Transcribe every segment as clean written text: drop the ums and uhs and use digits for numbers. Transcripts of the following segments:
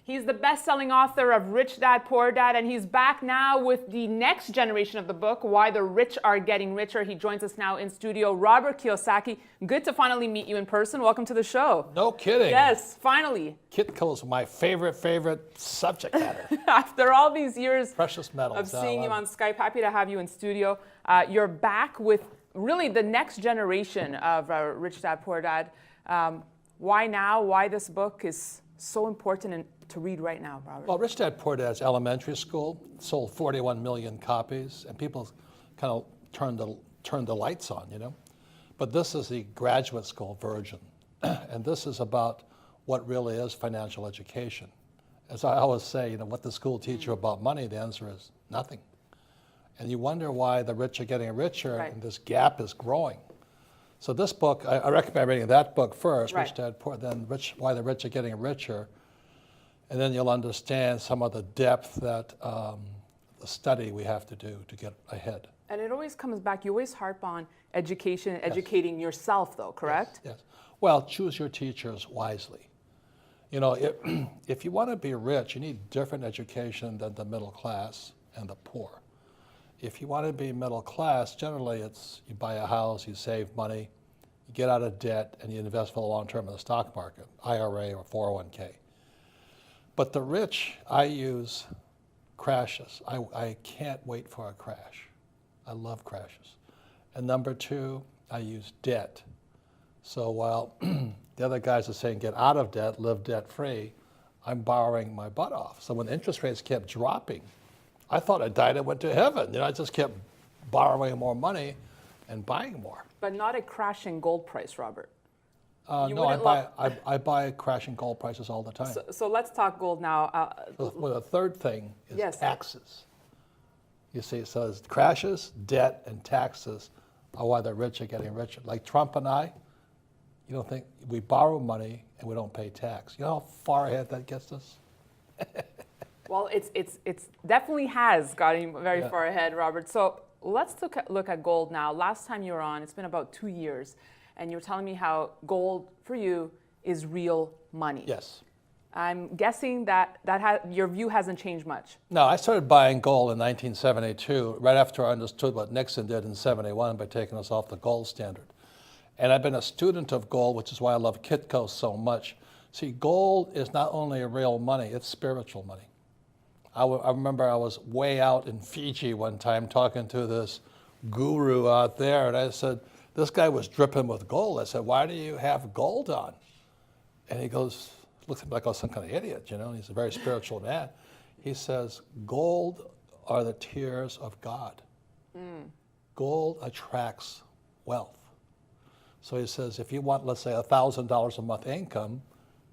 He's the best-selling author of Rich Dad, Poor Dad, and he's back now with the next generation of the book, Why the Rich Are Getting Richer. He joins us now in studio. Robert Kiyosaki, good to finally meet you in person. Welcome to the show. No kidding. Yes, finally. Kitco is my favorite subject matter. After all these years Precious metals. of seeing you on Skype, happy to have you in studio. You're back with really the next generation of Rich Dad, Poor Dad. Why now? Why this book is so important to read right now, Robert? Well, Rich Dad, Poor Dad's elementary school sold 41 million copies, and people kind of turned the lights on, you know. But this is the graduate school version, and this is about what really is financial education. As I always say, you know, what the school teach you about money, the answer is nothing. And you wonder why the rich are getting richer, Right. and this gap is growing. So this book, I recommend reading that book first, Right. Rich Dad, Poor, then Why the Rich Are Getting Richer. And then you'll understand some of the depth that the study we have to do to get ahead. And it always comes back, you always harp on education, educating yourself though, correct? Yes. Well, choose your teachers wisely. You know, if you want to be rich, you need different education than the middle class and the poor. If you want to be middle class, generally it's you buy a house, you save money, you get out of debt, and you invest for the long term in the stock market, IRA or 401k. But the rich, I use crashes. I can't wait for a crash. I love crashes. And number two, I use debt. So while the other guys are saying get out of debt, live debt free, I'm borrowing my butt off. So when interest rates kept dropping, I thought I died and went to heaven. You know, I just kept borrowing more money and buying more. But not a crashing gold price, Robert. No, I buy crashing gold prices all the time. So let's talk gold now. Well, the third thing is Yes. taxes. You see, so it's crashes, debt, and taxes are why the rich are getting richer. Like Trump and I, you don't think we borrow money and we don't pay tax. You know how far ahead that gets us? Well, it's definitely has gotten very far ahead, Robert. So let's look at gold now. Last time you were on, it's been about 2 years, and you were telling me how gold for you is real money. Yes. I'm guessing that your view hasn't changed much. No, I started buying gold in 1972, right after I understood what Nixon did in 71 by taking us off the gold standard. And I've been a student of gold, which is why I love Kitco so much. See, gold is not only real money, it's spiritual money. I remember I was way out in Fiji one time talking to this guru out there, and I said, this guy was dripping with gold. I said, why do you have gold on? And he goes, looks at me like I was some kind of idiot, you know, he's a very spiritual man. He says, gold are the tears of God. Gold attracts wealth. So he says, if you want, let's say, $1,000 a month income,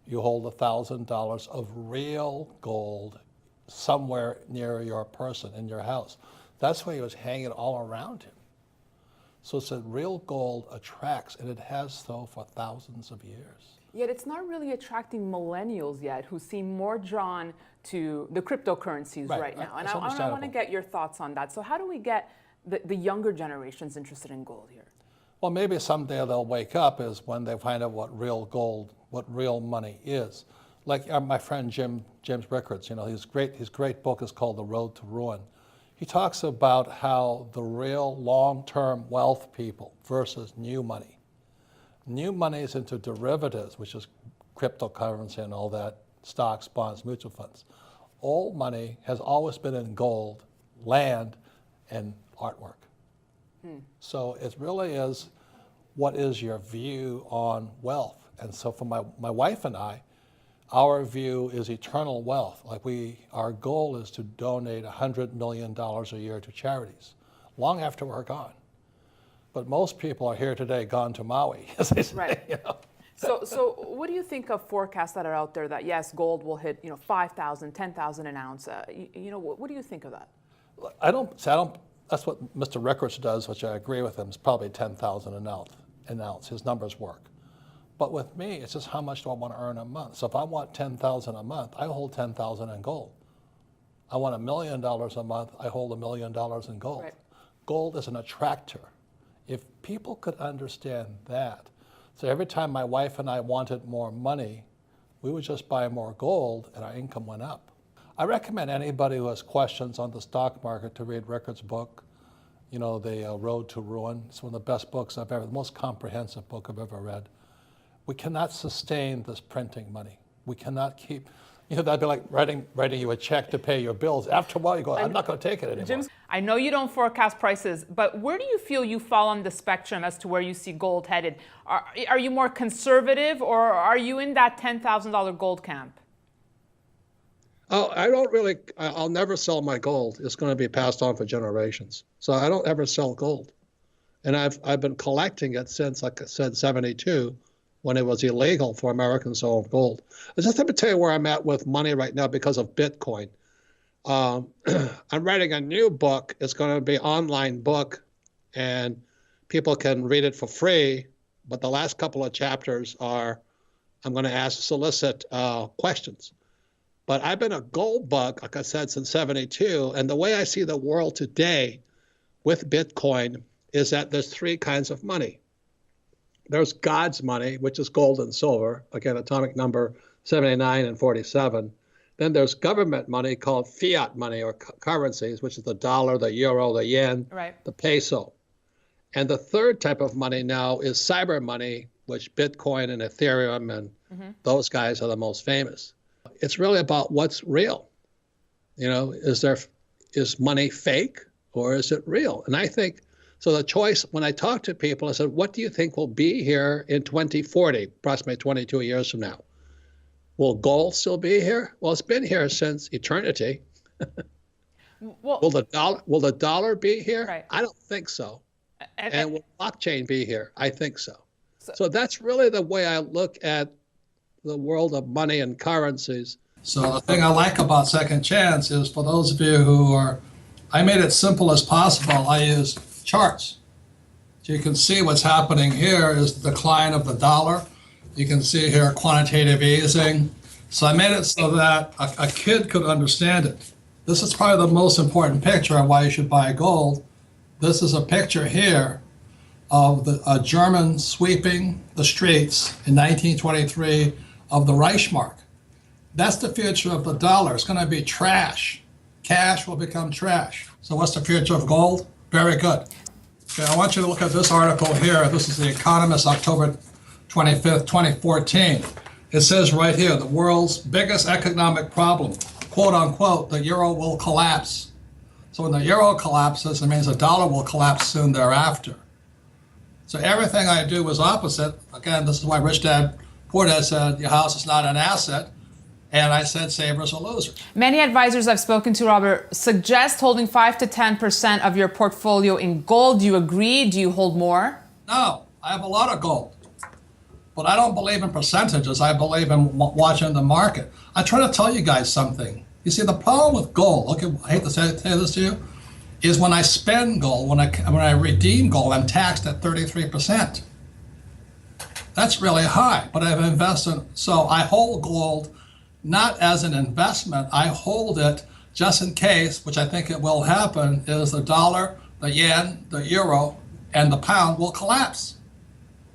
you hold $1,000 of real gold somewhere near your person, in your house. That's why he was hanging all around him. So it's that real gold attracts, and it has so for thousands of years. Yet it's not really attracting millennials yet, who seem more drawn to the cryptocurrencies right now. And I want to get your thoughts on that. So how do we get the younger generations interested in gold here? Well, maybe someday they'll wake up is when they find out what real gold, what real money is. Like my friend James Rickards, you know, his great book is called The Road to Ruin. He talks about how the real long-term wealth people versus new money. New money is into derivatives, which is cryptocurrency and all that, stocks, bonds, mutual funds. Old money has always been in gold, land, and artwork. So it really is, what is your view on wealth? And so for my wife and I, our view is eternal wealth. Like our goal is to donate $100 million a year to charities, long after we're gone. But most people are here today, gone to Maui, as they say. Right. You know? So what do you think of forecasts that are out there that yes, gold will hit 5,000, 10,000 an ounce? What do you think of that? I don't. That's what Mr. Rickards does, which I agree with him. It's probably 10,000 an ounce. His numbers work. But with me, it's just how much do I want to earn a month? So if I want 10,000 a month, I hold 10,000 in gold. I want $1 million a month, I hold $1 million in gold. Right. Gold is an attractor. If people could understand that, so every time my wife and I wanted more money, We would just buy more gold and our income went up. I recommend anybody who has questions on the stock market to read Rickard's book, The Road to Ruin. It's one of the best books I've ever, the most comprehensive book I've ever read. We cannot sustain this printing money. We cannot keep, that'd be like writing you a check to pay your bills. After a while you go, I'm not going to take it anymore. Jim, I know you don't forecast prices, but where do you feel you fall on the spectrum as to where you see gold headed? Are you more conservative, or are you in that $10,000 gold camp? Oh, I'll never sell my gold. It's going to be passed on for generations. So I don't ever sell gold. And I've been collecting it since, like I said, 72, when it was illegal for Americans to own gold. Just let me tell you where I'm at with money right now because of Bitcoin. I'm writing a new book. It's going to be an online book, and people can read it for free. But the last couple of chapters I'm going to solicit questions. But I've been a gold bug, like I said, since 72. And the way I see the world today with Bitcoin is that there's three kinds of money. There's God's money, which is gold and silver, again, atomic number 79 and 47. Then there's government money called fiat money or currencies, which is the dollar, the euro, the yen, the peso. And the third type of money now is cyber money, which Bitcoin and Ethereum and those guys are the most famous. It's really about what's real. Is money fake or is it real? And I think, so the choice, when I talk to people, I said, what do you think will be here in 2040, approximately 22 years from now? Will gold still be here? Well, it's been here since eternity. Well, will the dollar be here? Right. I don't think so. And will blockchain be here? I think so. So that's really the way I look at the world of money and currencies. So the thing I like about Second Chance is for those of you I made it simple as possible. I use charts. So you can see what's happening here is the decline of the dollar. You can see here quantitative easing. So I made it so that a kid could understand it. This is probably the most important picture of why you should buy gold. This is a picture here of a German sweeping the streets in 1923 of the Reichsmark. That's the future of the dollar. It's going to be trash. Cash will become trash. So what's the future of gold? Very good. Okay, I want you to look at this article here. This is The Economist, October 25th, 2014. It says right here, the world's biggest economic problem, quote unquote, the euro will collapse. So when the euro collapses, it means the dollar will collapse soon thereafter. So everything I do is opposite. Again, this is why Rich Dad, Poor Dad said, your house is not an asset. And I said savers are losers. Many advisors I've spoken to, Robert, suggest holding 5 to 10% of your portfolio in gold. Do you agree? Do you hold more? No, I have a lot of gold. But I don't believe in percentages. I believe in watching the market. I'm trying to tell you guys something. You see, the problem with gold, okay, I hate to say this to you, is when I spend gold, when I redeem gold, I'm taxed at 33%. That's really high, but I've invested, so I hold gold not as an investment. I hold it just in case, which I think it will happen, is the dollar, the yen, the euro, and the pound will collapse.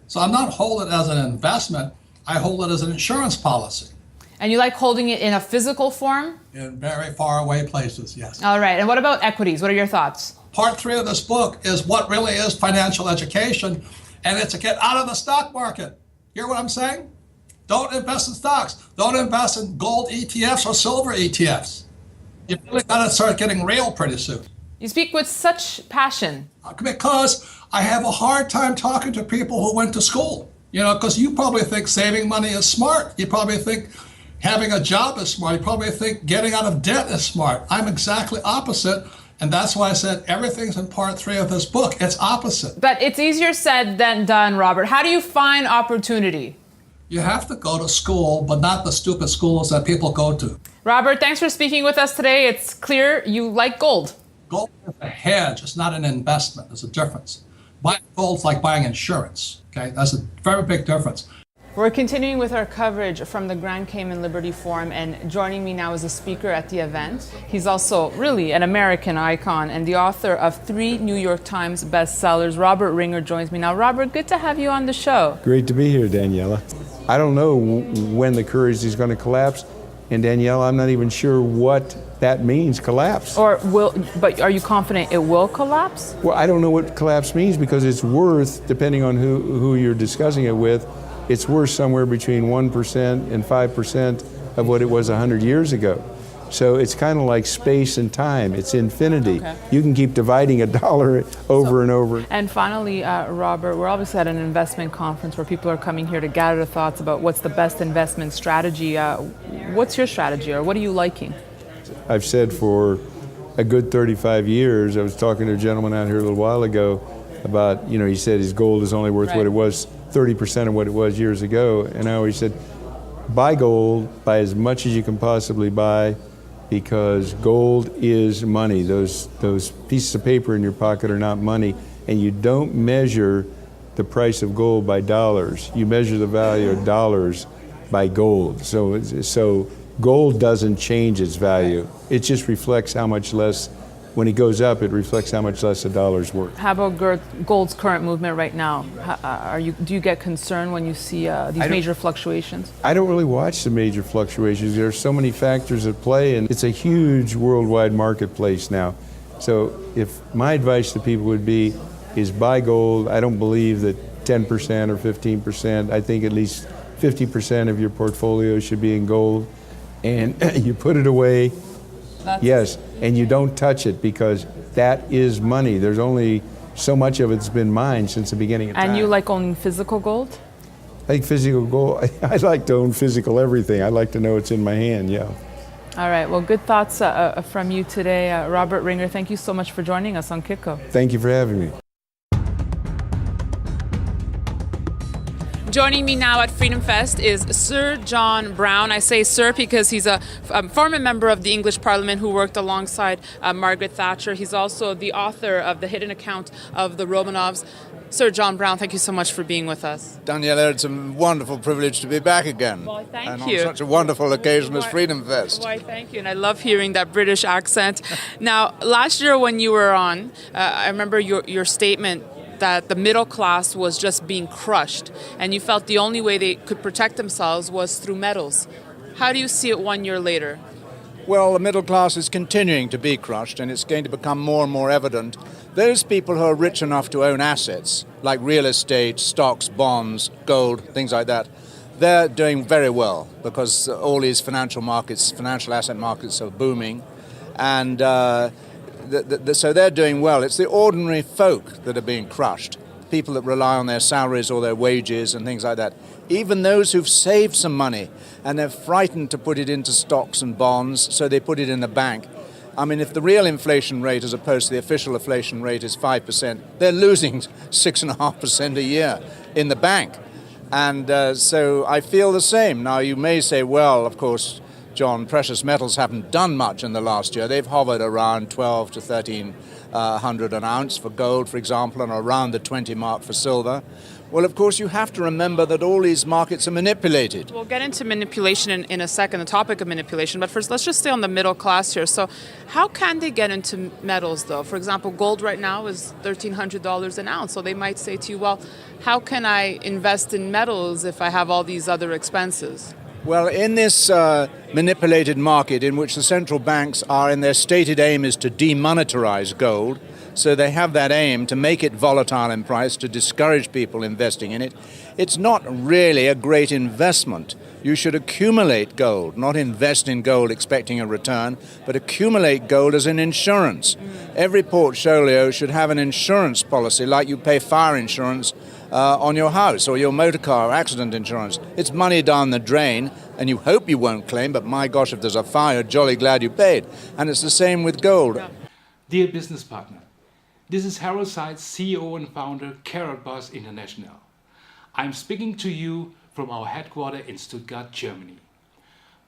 So I'm not holding it as an investment. I hold it as an insurance policy. And you like holding it in a physical form? In very far away places, yes. All right, and what about equities? What are your thoughts? Part 3 of this book is what really is financial education, and it's to get out of the stock market. Hear what I'm saying? Don't invest in stocks. Don't invest in gold ETFs or silver ETFs. You've really got to start getting real pretty soon. You speak with such passion. Because I have a hard time talking to people who went to school. Because you probably think saving money is smart. You probably think having a job is smart. You probably think getting out of debt is smart. I'm exactly opposite. And that's why I said everything's in part 3 of this book. It's opposite. But it's easier said than done, Robert. How do you find opportunity? You have to go to school, but not the stupid schools that people go to. Robert, thanks for speaking with us today. It's clear you like gold. Gold is a hedge. It's not an investment. There's a difference. Buying gold is like buying insurance. Okay, that's a very big difference. We're continuing with our coverage from the Grand Cayman Liberty Forum, and joining me now is a speaker at the event. He's also really an American icon and the author of 3 New York Times bestsellers. Robert Ringer joins me now. Robert, good to have you on the show. Great to be here, Daniela. I don't know when the currency is going to collapse. And Danielle, I'm not even sure what that means, collapse. But are you confident it will collapse? Well, I don't know what collapse means because it's worth, depending on who you're discussing it with, it's worth somewhere between 1% and 5% of what it was 100 years ago. So it's kind of like space and time. It's infinity. Okay. You can keep dividing a dollar over and over. And finally, Robert, we're obviously at an investment conference where people are coming here to gather thoughts about what's the best investment strategy. What's your strategy, or what are you liking? I've said for a good 35 years, I was talking to a gentleman out here a little while ago about, he said his gold is only worth what it was, 30% of what it was years ago. And I always said, buy gold, buy as much as you can possibly buy, because gold is money. Those pieces of paper in your pocket are not money, and you don't measure the price of gold by dollars. You measure the value of dollars by gold. So gold doesn't change its value. It just reflects how much less, when it goes up, it reflects how much less a dollar's worth. How about gold's current movement right now? Do you get concerned when you see these major fluctuations? I don't really watch the major fluctuations. There are so many factors at play, and it's a huge worldwide marketplace now. So if my advice to people would be, is buy gold. I don't believe that 10% or 15%. I think at least 50% of your portfolio should be in gold. And you put it away. Yes, and you don't touch it, because that is money. There's only so much of it's been mined since the beginning of time. And you like owning physical gold? I think physical gold, I like to own physical everything. I like to know it's in my hand, yeah. All right, well, good thoughts from you today. Robert Ringer, thank you so much for joining us on Kitco. Thank you for having me. Joining me now at Freedom Fest is Sir John Browne. I say sir because he's a former member of the English Parliament who worked alongside Margaret Thatcher. He's also the author of The Hidden Account of the Romanovs. Sir John Browne, thank you so much for being with us. Daniela, it's a wonderful privilege to be back again. Well, thank and you. on such a wonderful occasion as Freedom Fest. Why, thank you. And I love hearing that British accent. Now, last year when you were on, I remember your statement that the middle class was just being crushed, and you felt the only way they could protect themselves was through metals. How do you see it 1 year later? Well, the middle class is continuing to be crushed, and it's going to become more and more evident. Those people who are rich enough to own assets, like real estate, stocks, bonds, gold, things like that, they're doing very well, because all these financial markets, financial asset markets are booming, and so they're doing well. It's the ordinary folk that are being crushed, people that rely on their salaries or their wages and things like that. Even those who've saved some money and they're frightened to put it into stocks and bonds, so they put it in the bank. I mean, if the real inflation rate as opposed to the official inflation rate is 5%, they're losing 6.5% a year in the bank. And so I feel the same. Now, you may say, well, of course, John, precious metals haven't done much in the last year. They've hovered around 12 to 1300 an ounce for gold, for example, and around the 20 mark for silver. Well, of course, you have to remember that all these markets are manipulated. We'll get into manipulation in a second, the topic of manipulation. But first, let's just stay on the middle class here. So how can they get into metals, though? For example, gold right now is $1,300 an ounce. So they might say to you, well, how can I invest in metals if I have all these other expenses? Well, in this manipulated market in which the central banks are, in their stated aim is to demonetize gold, so they have that aim to make it volatile in price, to discourage people investing in it, it's not really a great investment. You should accumulate gold, not invest in gold expecting a return, but accumulate gold as an insurance. Every portfolio should have an insurance policy, like you pay fire insurance on your house or your motor car accident insurance. It's money down the drain, and you hope you won't claim, but my gosh, if there's a fire, jolly glad you paid. And it's the same with gold. Dear business partner, this is Harold Seitz, CEO and founder, Carrot Boss International. I'm speaking to you from our headquarters in Stuttgart, Germany.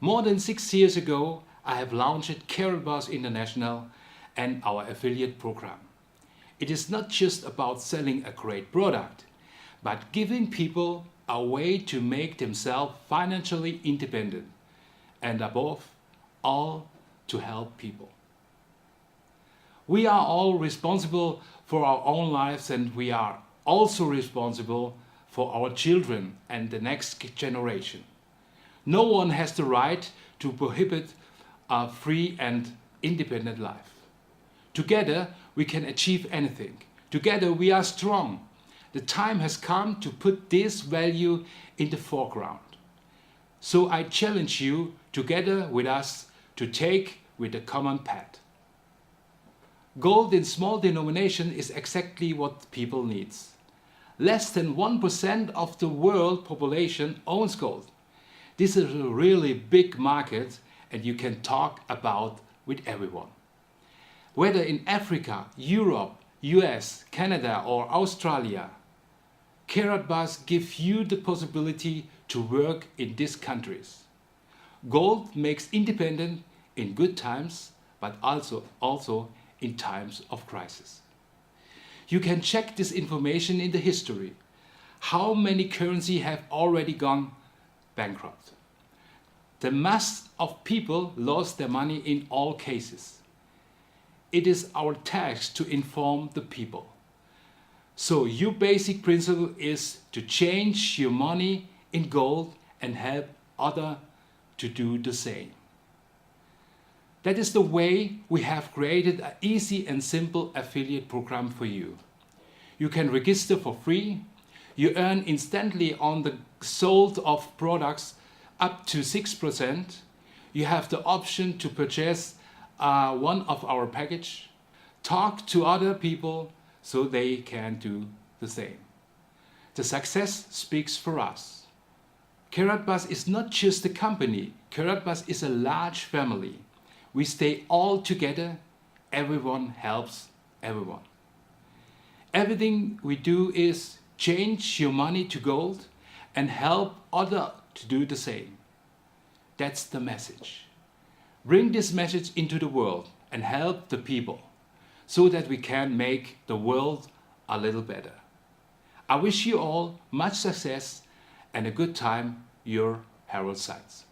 More than 6 years ago, I have launched Carrot Boss International and our affiliate program. It is not just about selling a great product, but giving people a way to make themselves financially independent, and above all, to help people. We are all responsible for our own lives, and we are also responsible for our children and the next generation. No one has the right to prohibit a free and independent life. Together we can achieve anything. Together we are strong. The time has come to put this value in the foreground. So I challenge you together with us to take with a common path. Gold in small denomination is exactly what people need. Less than 1% of the world population owns gold. This is a really big market and you can talk about with everyone. Whether in Africa, Europe, US, Canada or Australia, Carrot Bars give you the possibility to work in these countries. Gold makes independent in good times, but also in times of crisis. You can check this information in the history. How many currencies have already gone bankrupt? The mass of people lost their money in all cases. It is our task to inform the people. So your basic principle is to change your money in gold and help others to do the same. That is the way we have created an easy and simple affiliate program for you. You can register for free. You earn instantly on the sold of products up to 6%. You have the option to purchase one of our package. Talk to other people so they can do the same. The success speaks for us. Carrot Bus is not just a company. Carrot Bus is a large family. We stay all together. Everyone helps everyone. Everything we do is change your money to gold and help others to do the same. That's the message. Bring this message into the world and help the people so that we can make the world a little better. I wish you all much success and a good time. Your Harold Seitz.